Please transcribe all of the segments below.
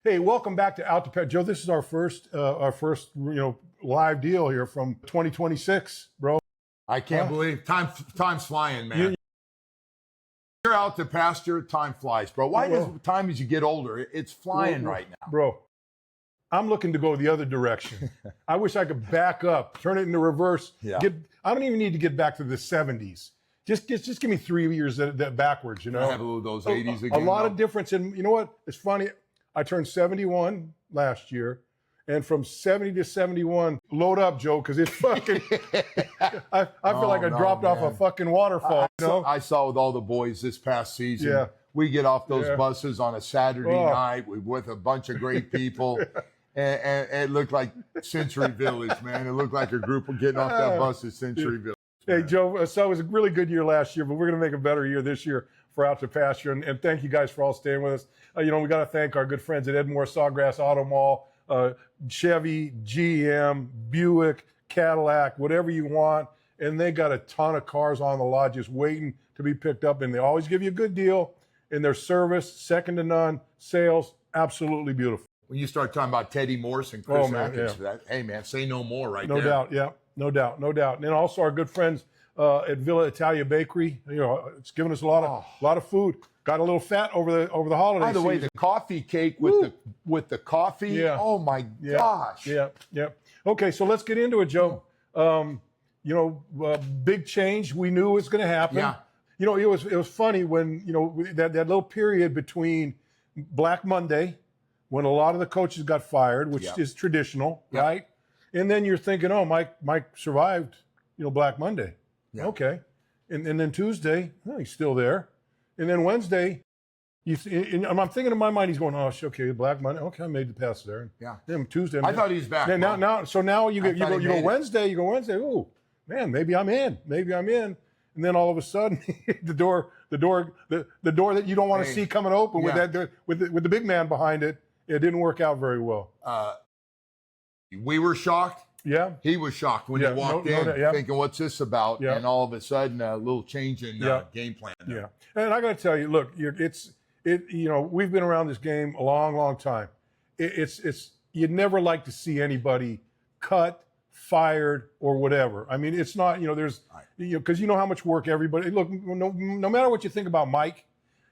Hey, welcome back to Out to Pasture. Joe, this is our first live deal here from 2026, bro. I can't believe time's flying, man. You're out to pasture, time flies, bro. Why does time as you get older, it's flying right now? Bro, I'm looking to go the other direction. I wish I could back up, turn it into reverse. Yeah. I don't even need to get back to the 70s. Just give me 3 years that backwards, you know? Have a little those 80s again. A lot of difference. And you know what? It's funny. I turned 71 last year. And from 70 to 71, load up, Joe, because it's fucking, I feel like I dropped off a fucking waterfall. I saw with all the boys this past season. Yeah. We get off those buses on a Saturday night with a bunch of great people. And it looked like Century Village, man. It looked like a group of getting off that bus at Century Village. Hey, Joe, so it was a really good year last year, but we're going to make a better year this year for Out to Pasture. And thank you guys for all staying with us. We got to thank our good friends at Edmore Sawgrass Auto Mall, Chevy, GM, Buick, Cadillac, whatever you want. And they got a ton of cars on the lot just waiting to be picked up. And they always give you a good deal. And their service, second to none. Sales, absolutely beautiful. When you start talking about Teddy Morse and Chris Atkins, hey, man, say no more right there. No doubt, yeah. No doubt. And then also our good friends at Villa Italia Bakery. It's giving us a lot of food. Got a little fat over the holiday season. By the way, the coffee cake with the coffee. Yeah. Oh my gosh. Yeah. Okay, so let's get into it, Joe. Big change. We knew it was going to happen. Yeah. It was funny when that little period between Black Monday, when a lot of the coaches got fired, which is traditional, right? And then you're thinking, oh, Mike survived, Black Monday. Yeah. Okay. And then Tuesday, he's still there. And then Wednesday, and I'm thinking in my mind, he's going, oh, okay, Black Monday. Okay, I made the pass there. Yeah. Then Tuesday. I thought he was back. Now you go Wednesday. Oh, man, maybe I'm in. And then all of a sudden, the door that you don't want to see coming open with the big man behind it, it didn't work out very well. We were shocked. Yeah. He was shocked when he walked in, thinking, what's this about? Yeah. And all of a sudden, a little change in game plan. Yeah. And I got to tell you, look, we've been around this game a long, long time. You'd never like to see anybody cut, fired, or whatever. I mean, it's not, because you know how much work everybody, look, no matter what you think about Mike,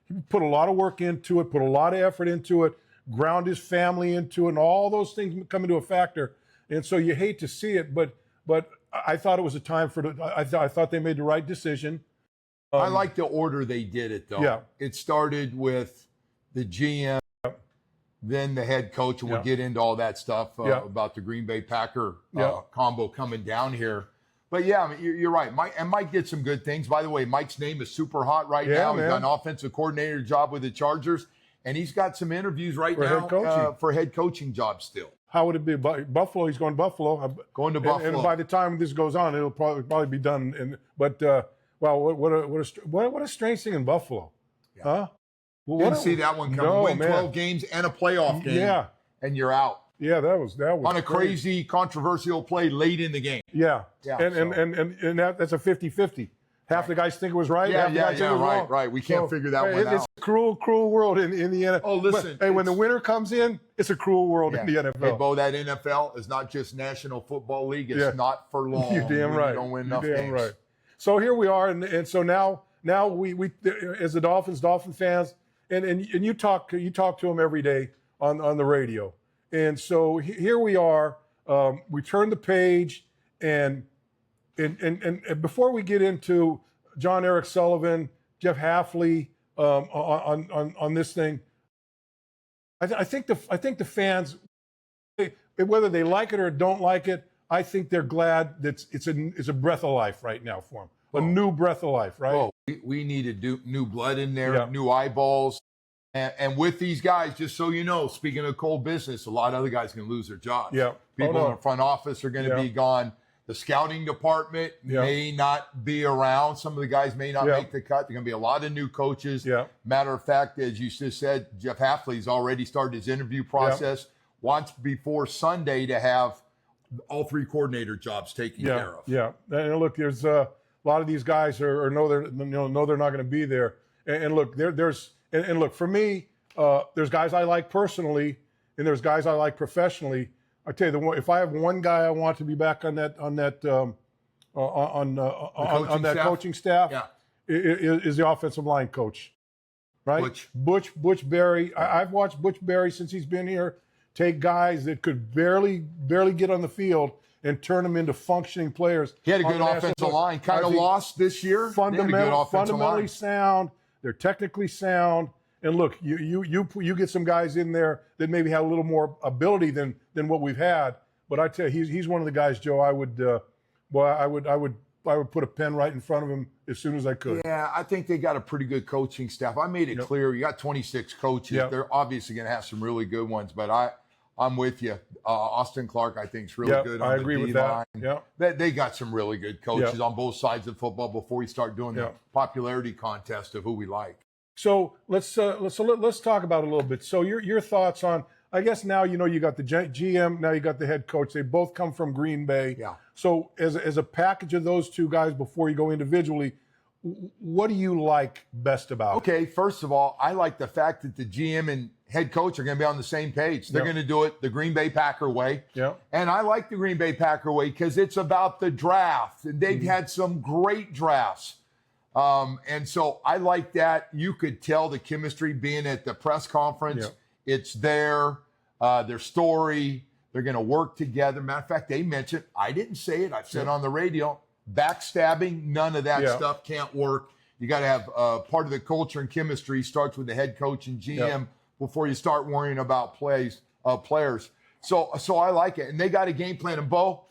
he put a lot of work into it, put a lot of effort into it, ground his family into it, and all those things come into a factor. And so you hate to see it, but I thought it was a time I thought they made the right decision. I like the order they did it, though. Yeah. It started with the GM, then the head coach, and we'll get into all that stuff about the Green Bay Packer combo coming down here. But, yeah, I mean, you're right. Mike did some good things. By the way, Mike's name is super hot right now. He's got an offensive coordinator job with the Chargers, and he's got some interviews now for head coaching jobs still. How would it be? Buffalo, he's going to Buffalo. Going to Buffalo. And by the time this goes on, it'll probably be done. What a strange thing in Buffalo. Yeah. Huh? Well, didn't see that one coming. Win 12 games and a playoff game. Yeah. And you're out. Yeah, that was on a crazy, controversial play late in the game. Yeah. And that's a 50-50. Half the guys think it was right. Right. We can't figure that one out. It's a cruel world in the NFL. Oh, listen. Hey, when the winner comes in, it's a cruel world in the NFL. Hey, Bo, that NFL is not just National Football League. It's not for long. You're damn right. You don't win enough games. Right. So here we are, and so now we as the Dolphin fans, and you talk to them every day on the radio, and so here we are. We turn the page, and before we get into Jon-Eric Sullivan, Jeff Hafley on this thing, I think the fans, whether they like it or don't like it, I think they're glad that it's a breath of life right now for them, a new breath of life, right? Oh, we needed new blood in there, new eyeballs, and with these guys, just so you know, speaking of cold business, a lot of other guys can lose their jobs. Yeah, people in the front office are going to be gone. The scouting department may not be around. Some of the guys may not make the cut. There's going to be a lot of new coaches. Yeah. Matter of fact, as you just said, Jeff Hafley's already started his interview process. Wants before Sunday to have all three coordinator jobs taken care of. Yeah. And look, there's a lot of these guys know they're not going to be there. And look, look for me, there's guys I like personally, and there's guys I like professionally. I tell you, if I have one guy I want to be back on that coaching staff, is the offensive line coach, right? Butch Berry. I've watched Butch Berry since he's been here take guys that could barely get on the field and turn them into functioning players. He had a good offensive line. Kind of lost this year. Fundamentally sound. They're technically sound. And look, you get some guys in there that maybe have a little more ability than what we've had. But I tell you, he's one of the guys, Joe. I would put a pen right in front of him as soon as I could. Yeah, I think they got a pretty good coaching staff. I made it clear. You got 26 coaches. Yep. They're obviously going to have some really good ones. But I'm with you. Austin Clark, I think, is really good on the D-line. I agree with that. Yeah. They got some really good coaches on both sides of football before we start doing the popularity contest of who we like. So let's talk about it a little bit. So your thoughts on, I guess now you got the GM, now you got the head coach. They both come from Green Bay. Yeah. So as a package of those two guys before you go individually, what do you like best about it? Okay, first of all, I like the fact that the GM and head coach are going to be on the same page. They're going to do it the Green Bay Packer way. Yeah. And I like the Green Bay Packer way because it's about the draft. And they've had some great drafts. And so I like that. You could tell the chemistry being at the press conference. Yeah. It's their story. They're going to work together. Matter of fact, they mentioned, I didn't say it, I've said on the radio, backstabbing, none of that stuff can't work. You got to have part of the culture and chemistry starts with the head coach and GM before you start worrying about players. So I like it. And they got a game plan. And Bo,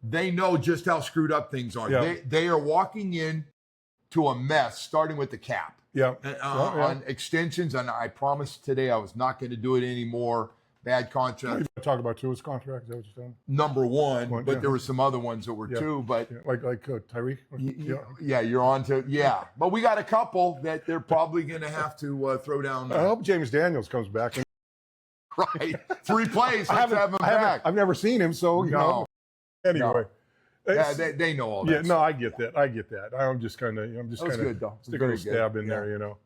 they know just how screwed up things are. Yeah. They are walking in to a mess, starting with the cap. On extensions, and I promised today I was not going to do it anymore. Bad contract. You talk about Tua's contract. Is that what you're saying? Number one, but there were some other ones that were two. But like Tyreek. You're on to But we got a couple that they're probably going to have to throw down. I hope James Daniels comes back. Right, 3 plays. Let's have him back. I've never seen him, so anyway. No. Yeah, they know all that. Yeah, no, I get that. I'm just kind of sticking a stab in there,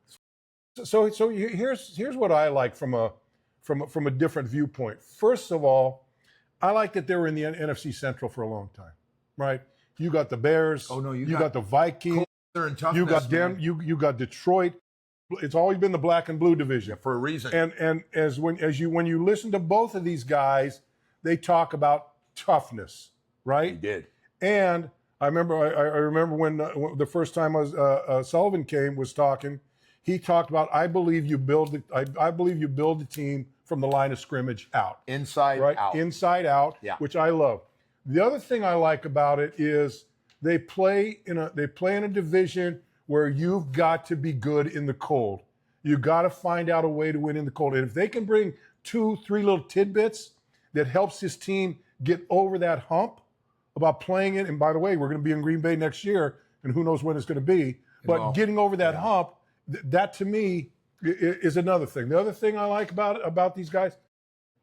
So here's what I like from a different viewpoint. First of all, I like that they were in the NFC Central for a long time, right? You got the Bears. Oh no, you got the Vikings. And toughness, you got them. You got Detroit. It's always been the black and blue division for a reason. And when you listen to both of these guys, they talk about toughness, right? They did. And I remember when the first time Sullivan was talking, he talked about I believe you build the team from the line of scrimmage out, inside out, yeah. Which I love. The other thing I like about it is they play in a division where you've got to be good in the cold. You got to find out a way to win in the cold, and if they can bring 2-3 little tidbits that helps this team get over that hump about playing it, and by the way, we're going to be in Green Bay next year, and who knows when it's going to be. But getting over that hump, that to me is another thing. The other thing I like about these guys,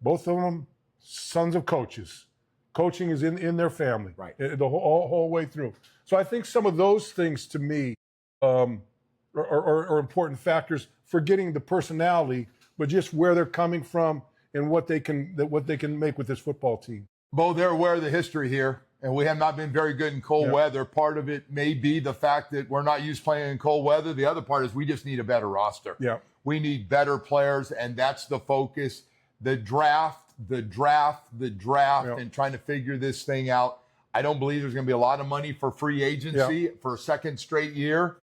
both of them sons of coaches. Coaching is in their family, right? The whole way through. So I think some of those things to me are important factors for getting the personality, but just where they're coming from and what they can make with this football team. Bo, they're aware of the history here. And we have not been very good in cold weather. Part of it may be the fact that we're not used to playing in cold weather. The other part is we just need a better roster. Yeah. We need better players, and that's the focus. The draft, and trying to figure this thing out. I don't believe there's going to be a lot of money for free agency for a second straight year.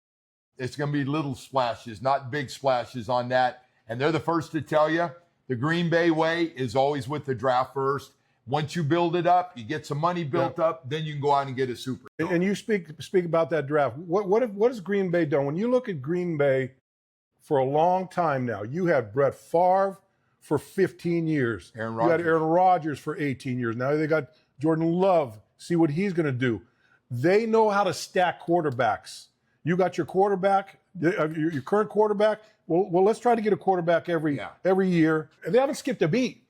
It's going to be little splashes, not big splashes on that. And they're the first to tell you the Green Bay way is always with the draft first. Once you build it up, you get some money built up, then you can go out and get a super. And you speak about that draft. What has Green Bay done? When you look at Green Bay for a long time now, you had Brett Favre for 15 years. You had Aaron Rodgers for 18 years. Now they got Jordan Love. See what he's going to do. They know how to stack quarterbacks. You got your quarterback, your current quarterback. Well, let's try to get a quarterback every year. And they haven't skipped a beat.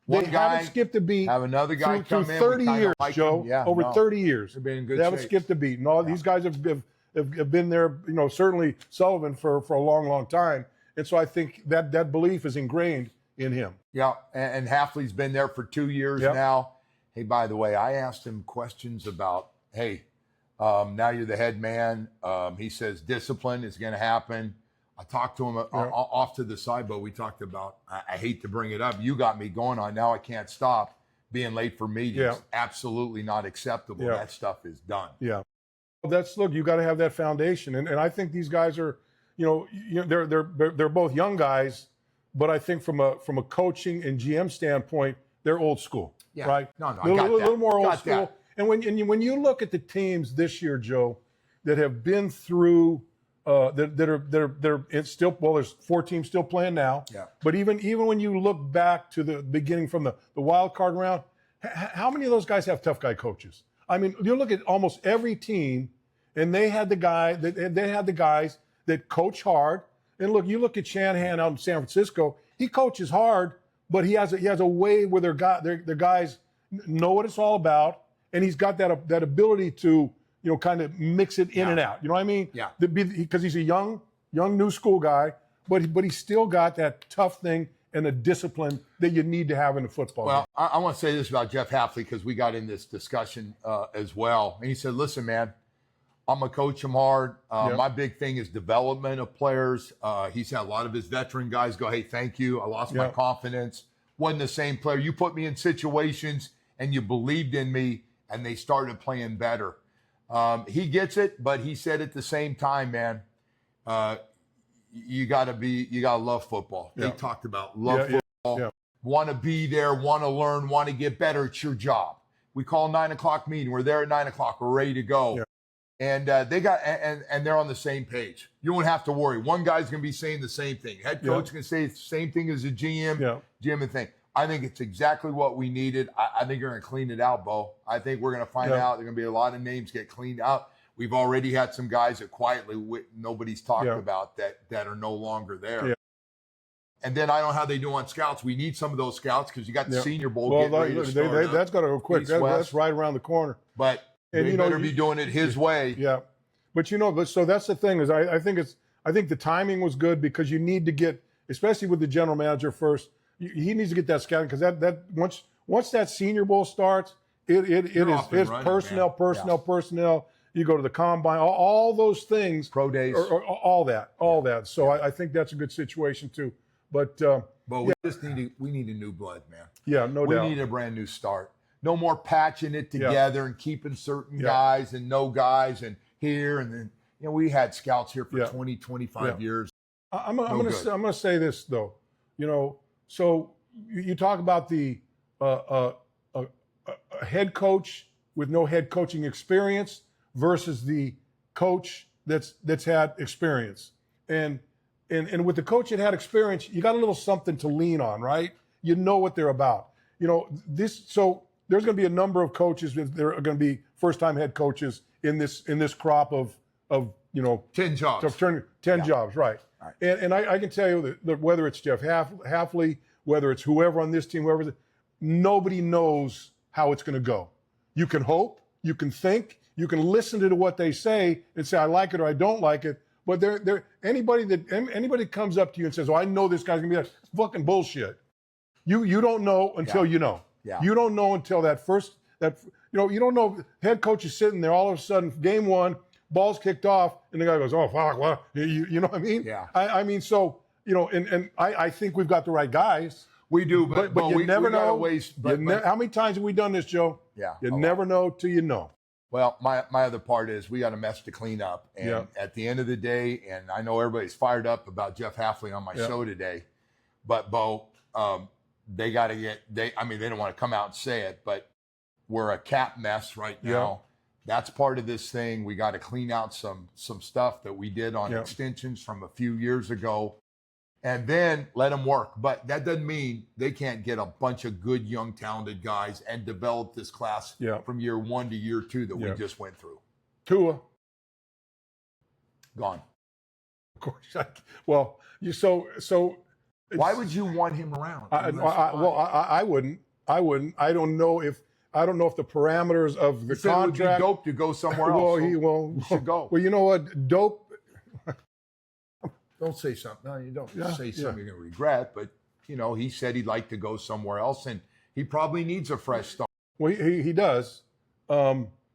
They haven't skipped a beat. Have another guy through 30 years, Joe. Over 30 years. They've been in good They haven't skipped a beat. And all these guys have been there, certainly Sullivan for a long, long time. And so I think that belief is ingrained in him. Yeah, and Hafley's been there for 2 years now. Hey, by the way, I asked him questions about, hey, now you're the head man. He says discipline is going to happen. I talked to him off to the side, but we talked about, I hate to bring it up. You got me going on now. I can't stop being late for meetings. Yeah. Absolutely not acceptable. Yeah. That stuff is done. Yeah. Well, look, you got to have that foundation. And I think these guys are, they're both young guys, but I think from a coaching and GM standpoint, they're old school, right? No, a little more old school. And when you look at the teams this year, Joe, that have been through it's still, well, there's 4 teams still playing now. Yeah. But even when you look back to the beginning from the wild card round, how many of those guys have tough guy coaches? I mean, you look at almost every team, and they had the guys that coach hard. And look, you look at Shanahan out in San Francisco. He coaches hard, but he has a way where their guys know what it's all about, and he's got that ability to kind of mix it in and out. You know what I mean? Yeah. Because he's a young new school guy, but he's still got that tough thing and a discipline that you need to have in the football game. I want to say this about Jeff Hafley because we got in this discussion as well. And he said, listen, man, I'm going to coach him hard. My big thing is development of players. He's had a lot of his veteran guys go, hey, thank you. I lost my confidence. Wasn't the same player. You put me in situations and you believed in me, and they started playing better. He gets it, but he said at the same time, man, you gotta love football. They talked about love football, want to be there, want to learn, want to get better. It's your job. We call 9 o'clock meeting. We're there at 9 o'clock. We're ready to go. Yeah. And they're on the same page. You won't have to worry. One guy's going to be saying the same thing. Head coach can say the same thing as a GM, GM and thing. I think it's exactly what we needed. I think you're going to clean it out, Bo. I think we're going to find out. There are going to be a lot of names get cleaned out. We've already had some guys that quietly nobody's talked about that are no longer there. Yeah. And then I don't know how they do on scouts. We need some of those scouts because you got the Senior Bowl getting ready to start. That's got to go quick. That's right around the corner. But they better be doing it his way. Yeah. But so that's the thing is I think the timing was good because you need to get, especially with the general manager first, he needs to get that scouting because that once that Senior Bowl starts, it's personnel. You go to the combine, all those things, pro days, or all that. So I think that's a good situation too. But we just need a new blood, man. Yeah, no doubt. We need a brand new start. No more patching it together and keeping certain guys and no guys and here and then. We had scouts here for 20, 25 years. I'm gonna say this though. So you talk about the a head coach with no head coaching experience versus the coach that's had experience. And with the coach that had experience, you got a little something to lean on, right? You know what they're about. So there's going to be a number of coaches. There are going to be first-time head coaches in this crop of 10 jobs. 10 jobs, right? And I can tell you that whether it's Jeff Hafley, whether it's whoever on this team, nobody knows how it's going to go. You can hope, you can think, you can listen to what they say and say, I like it or I don't like it. But anybody that comes up to you and says, oh, I know this guy's going to be that, fucking bullshit. You don't know until you know. Yeah. You don't know until you don't know. Head coach is sitting there all of a sudden, game one, ball's kicked off, and the guy goes, oh, fuck, what? You know what I mean? Yeah. I mean, so, and I think we've got the right guys. We do, but you never know. How many times have we done this, Joe? Yeah. You never know till you know. Well, my other part is we got a mess to clean up. And at the end of the day, and I know everybody's fired up about Jeff Hafley on my show today, but Bo, they got to they don't want to come out and say it, but we're a cap mess right now. That's part of this thing. We got to clean out some stuff that we did on extensions from a few years ago and then let them work. But that doesn't mean they can't get a bunch of good, young, talented guys and develop this class from year 1 to year 2 that we just went through. Tua. Gone. Of course. So why would you want him around? I wouldn't. I don't know if the parameters of the contract. It would be dope to go somewhere else. He should go. Well, you know what? Dope. Don't say something. No, you don't say something you're going to regret. But he said he'd like to go somewhere else, and he probably needs a fresh start. Well, he does.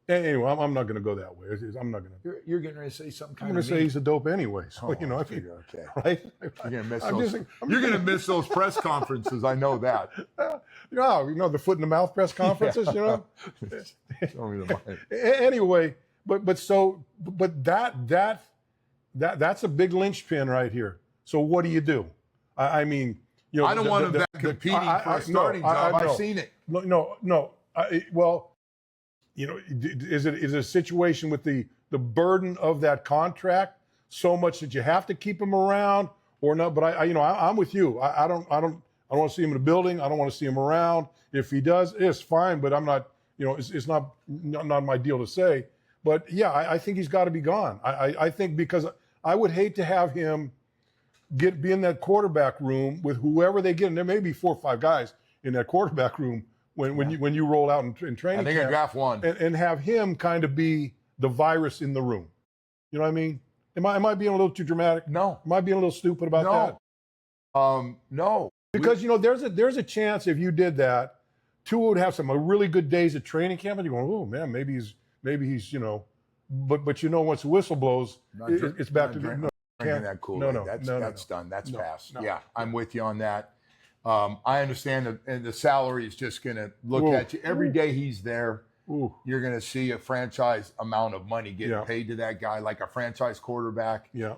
Anyway, I'm not going to go that way. I'm not going to. You're getting ready to say something kind I'm going to say he's a dope anyway. So, okay. Right? You're going to miss those press conferences. I know that. The foot in the mouth press conferences, Show me the mind. Anyway, but that's a big linchpin right here. So what do you do? I mean, I don't want him competing for a starting job. I've seen it. No. Is it a situation with the burden of that contract so much that you have to keep him around or not? But I'm with you. I don't want to see him in the building. I don't want to see him around. If he does, it's fine. But I'm not. It's not my deal to say. But yeah, I think he's got to be gone. I think because I would hate to have him be in that quarterback room with whoever they get. And there may be 4 or 5 guys in that quarterback room when you roll out in training I think camp, I draft one. and have him kind of be the virus in the room. You know what I mean? Am I being a little too dramatic? No. Am I being a little stupid about that? No. Because there's a chance if you did that, Tua would have some really good days at training camp, and you're going, oh man, maybe he's but once the whistle blows, it's back to drinking that Kool-Aid. No, that's done. That's passed. No. Yeah, I'm with you on that. I understand and the salary is just going to look at you every day he's there. You're going to see a franchise amount of money getting paid to that guy, like a franchise quarterback. Yeah.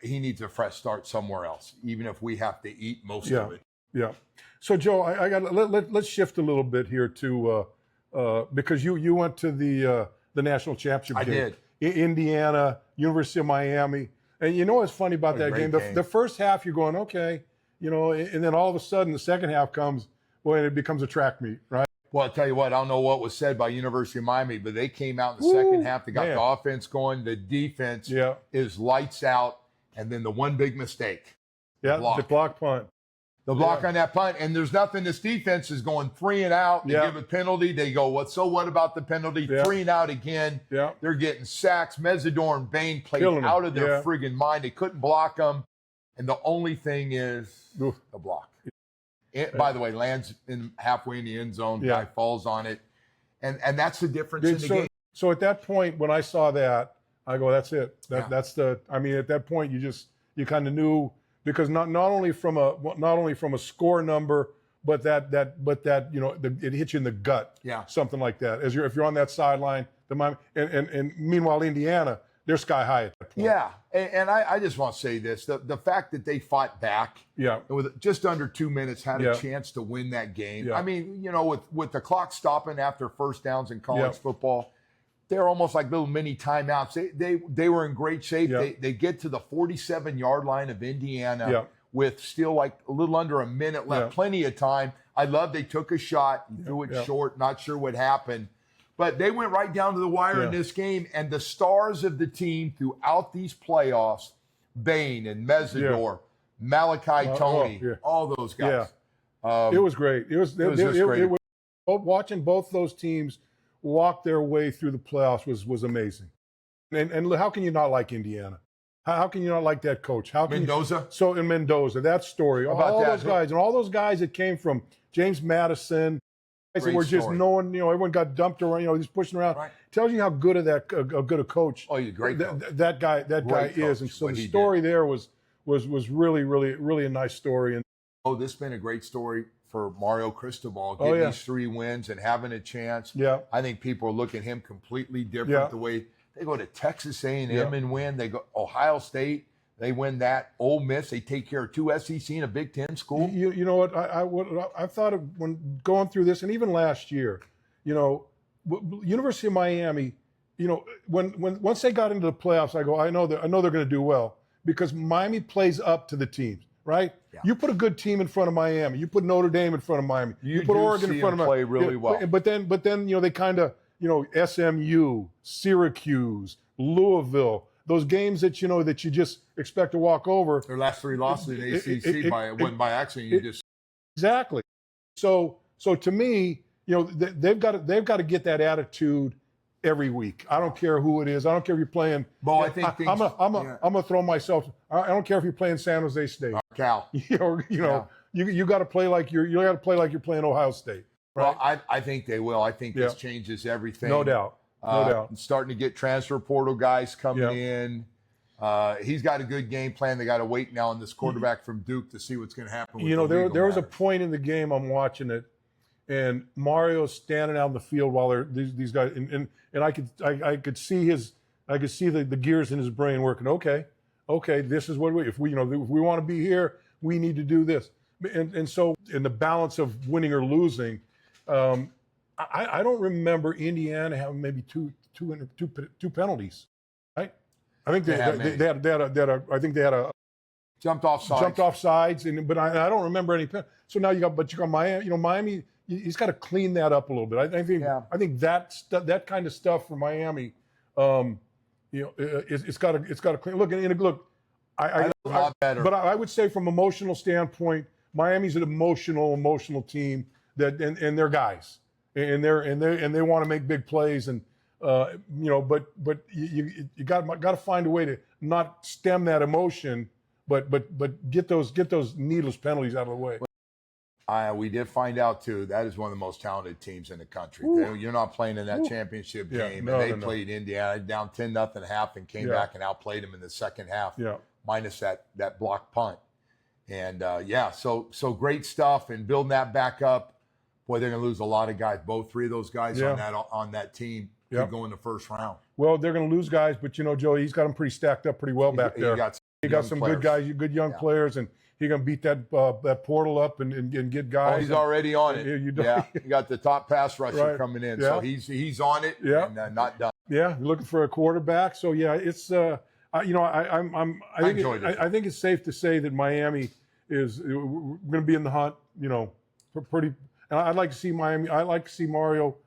He needs a fresh start somewhere else, even if we have to eat most of it. Yeah. So Joe, let's shift a little bit here to because you went to the national championship game. I did. Indiana, University of Miami, and you know what's funny about that game? The first half you're going okay, and then all of a sudden the second half comes, and it becomes a track meet, right? Well, I'll tell you what, I don't know what was said by University of Miami, but they came out in the second half. They got the offense going. The defense is lights out. And then the one big mistake. The block punt. The block on that punt. And there's nothing. This defense is going 3 and out. They give a penalty. They go, what about the penalty? 3 and out again. They're getting sacks. Mesidor and Bain played out of their friggin' mind. They couldn't block them. And the only thing is the block. By the way, lands halfway in the end zone. Guy falls on it. And that's the difference in the game. So at that point, when I saw that, I go, that's it. That's at that point, you kind of knew, because not only from a score number, but that it hits you in the gut. Something like that. If you're on that sideline, and meanwhile Indiana, they're sky high at that point. Yeah, and I just want to say this: the fact that they fought back, and with just under 2 minutes, had a chance to win that game. I mean, with the clock stopping after first downs in college football, they're almost like little mini timeouts. They were in great shape. They get to the 47-yard line of Indiana with still like a little under a minute left, plenty of time. I love they took a shot, threw it short, not sure what happened. But they went right down to the wire in this game, and the stars of the team throughout these playoffs, Bain and Mesidor, Malachi Tony, all those guys. It was great. It was great. Watching both those teams walk their way through the playoffs was amazing. And how can you not like Indiana? How can you not like that coach? Mendoza? In Mendoza, that story. All those guys that came from James Madison, guys that were just everyone got dumped around, he's pushing around. Right. Tells you how good a coach. Oh, you're great. That guy is. And so the story there was really, really, really a nice story. And this has been a great story for Mario Cristobal, getting these 3 wins and having a chance. I think people are looking at him completely different. The way they go to Texas A&M and win. They go Ohio State. They win that. Ole Miss, they take care of 2 SEC and a Big Ten school. You know what I thought of when going through this, and even last year, University of Miami, once they got into the playoffs, I know they're going to do well because Miami plays up to the teams, right? You put a good team in front of Miami. You put Notre Dame in front of Miami. You put Oregon in front of Miami. Play really well. But then they kind of SMU, Syracuse, Louisville. Those games that that you just expect to walk over. Their last 3 losses in the ACC wasn't by accident. Exactly. So to me, they've got to get that attitude every week. I don't care who it is. I don't care if you're playing. Well, I think I'm gonna throw myself. I don't care if you're playing San Jose State. Cal. You got to play like you're playing Ohio State. Right? Well, I think they will. I think this changes everything. No doubt. No doubt. Starting to get transfer portal guys coming in. He's got a good game plan. They got to wait now on this quarterback from Duke to see what's going to happen. There was a point in the game, I'm watching it, and Mario's standing out in the field while these guys, and I could see the gears in his brain working. Okay, this is what if we want to be here, we need to do this. And so in the balance of winning or losing, I don't remember Indiana having maybe two penalties. Right? I think they had a jumped off sides, but I don't remember any. So now you got Miami. Miami. He's got to clean that up a little bit. I think that kind of stuff for Miami. It's got to clean. Look. A lot better. But I would say from emotional standpoint, Miami's an emotional team and they're guys and they want to make big plays but you got to find a way to not stem that emotion, but get those needless penalties out of the way. We did find out too that is one of the most talented teams in the country. You're not playing in that championship game, and they played Indiana down 10-0 half and came back and outplayed them in the second half, minus that block punt. And so great stuff and building that back up. Boy, they're going to lose a lot of guys. Both three of those guys on that team could go in the first round. Well, they're going to lose guys, but Joey, he's got them pretty stacked up pretty well back there. He got some good guys, good young players, and he's going to beat that portal up and get guys. Oh, he's already on it. You got the top pass rusher coming in, so he's on it and not done. Yeah, you're looking for a quarterback. So it's I think it's safe to say that Miami is going to be in the hunt. Pretty. And I'd like to see Miami. I'd like to see Mario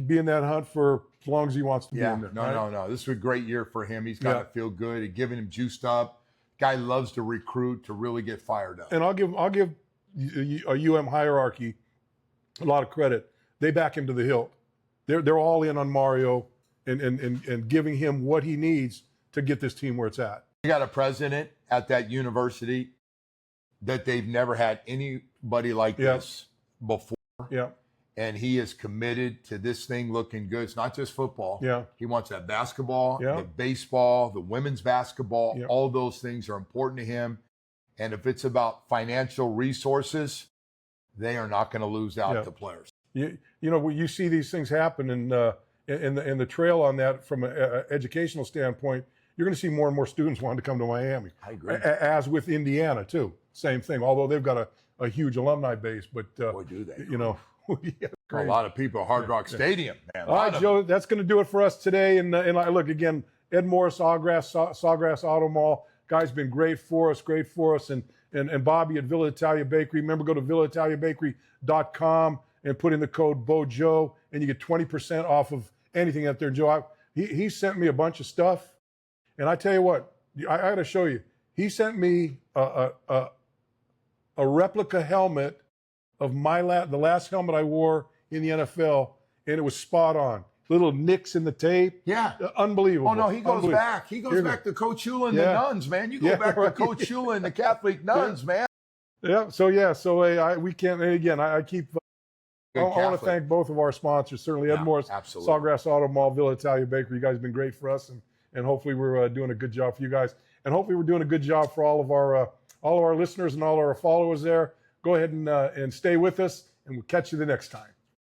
be in that hunt for as long as he wants to be in there. No. This is a great year for him. He's got to feel good and giving him juiced up. Guy loves to recruit to really get fired up. And I'll give a UM hierarchy a lot of credit. They back him to the hilt. They're all in on Mario and giving him what he needs to get this team where it's at. You got a president at that university that they've never had anybody like this before. Yeah. And he is committed to this thing looking good. It's not just football. Yeah. He wants that basketball, the baseball, the women's basketball. Yeah. All those things are important to him. And if it's about financial resources, they are not going to lose out to players. You see these things happen in the trail on that from an educational standpoint. You're going to see more and more students wanting to come to Miami. I agree. As with Indiana too, same thing. Although they've got a huge alumni base, but boy, do they? A lot of people at Hard Rock Stadium, man. All right, Joe, that's going to do it for us today. And look again, Ed Morris, Sawgrass Auto Mall. Guy's been great for us, and Bobby at Villa Italia Bakery. Remember, go to villaitaliabakery.com and put in the code BOJO, and you get 20% off of anything out there. Joe, he sent me a bunch of stuff, and I tell you what, I got to show you. He sent me a replica helmet of the last helmet I wore in the NFL, and it was spot on. Little nicks in the tape. Yeah. Unbelievable. Oh, no, he goes back. He goes back to Coach Shula and the nuns, man. You go back to Coach Shula and the Catholic nuns, man. Yeah. So we can't, and again, I keep, I want to thank both of our sponsors, certainly Ed Morris, Sawgrass Auto Mall, Villa Italia Bakery. You guys have been great for us, and hopefully we're doing a good job for you guys. And hopefully we're doing a good job for all of our listeners and all our followers there. Go ahead and stay with us, and we'll catch you the next time.